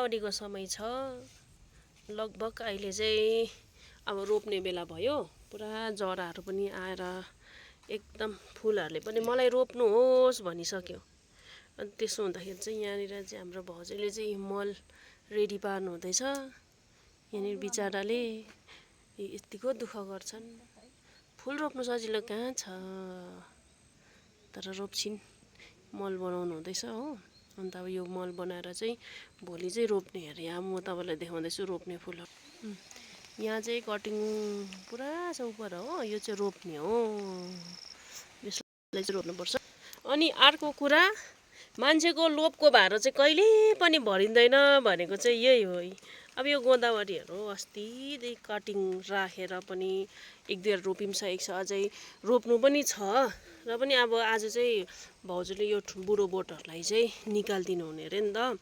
गोदावरीको समय छ। लगभग अहिले चाहिँ अब रोप्ने बेला भयो। पुरा जराहरू पनि आएर एकदम फुलहरूले पनि मलाई रोप्नुहोस् भनिसक्यो। अनि त्यसो हुँदाखेरि चाहिँ यहाँनिर चाहिँ हाम्रो भाउजूले चाहिँ मल रेडी पार्नु हुँदैछ। यहाँनिर बिचराले यतिको दुःख गर्छन्। फुल रोप्नु सजिलो कहाँ छ, तर रोप्छिन्। मल बनाउनु हुँदैछ हो। अन्त अब यो मल बनाएर चाहिँ भोलि चाहिँ रोप्ने अरे। यहाँ म तपाईँलाई देखाउँदैछु रोप्ने फुलहरू। यहाँ चाहिँ कटिङ पुरा छ उपर हो। यो चाहिँ रोप्ने हो। यसलाई चाहिँ रोप्नुपर्छ। अनि अर्को कुरा, मान्छेको लोभको भारो चाहिँ कहिले पनि भरिँदैन भनेको चाहिँ यही हो। अब यो गोदावरीहरू अस्तिदेखि कटिङ राखेर पनि एक दुईवटा रोपिसकेको छ। अझै रोप्नु पनि छ र पनि अब आज चाहिँ भाउजूले यो बुढो बोटहरूलाई चाहिँ निकालिदिनु हुने अरे नि त।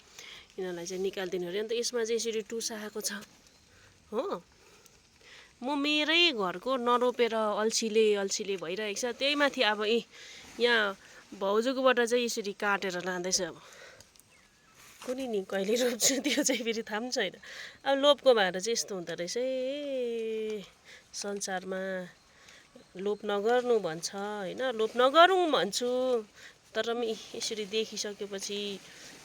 यिनीहरूलाई चाहिँ निकालिदिनु अरे नि त। यसमा चाहिँ यसरी टुसा आएको छ हो। म मेरै घरको नरोपेर अल्छिले भइरहेको छ। त्यही माथि अब यहाँ भाउजूकोबाट चाहिँ यसरी काटेर लाँदैछ। अब कुनै नि कहिले रोप्छु त्यो चाहिँ फेरि थाहा पनि छैन। अब लोभको भार चाहिँ यस्तो हुँदो रहेछ है संसारमा। लोभ नगर्नु भन्छ होइन, लोभ नगरौँ भन्छु, तर पनि यसरी देखिसकेपछि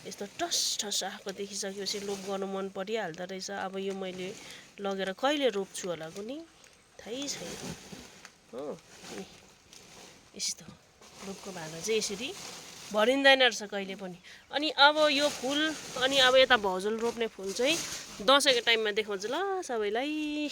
यस्तो टस ठस आएको देखिसकेपछि लोभ गर्नु मन परिहाल्दो रहेछ। अब यो मैले लगेर कहिले रोप्छु होला कुनि थाहै छैन हो। यस्तो लोभको भाँडा चाहिँ यसरी भरिँदैन रहेछ कहिले पनि। अनि अब यो फुल अनि अब यता भाउजूले रोप्ने फुल चाहिँ दसैँको टाइममा देखाउँछु ल सबैलाई।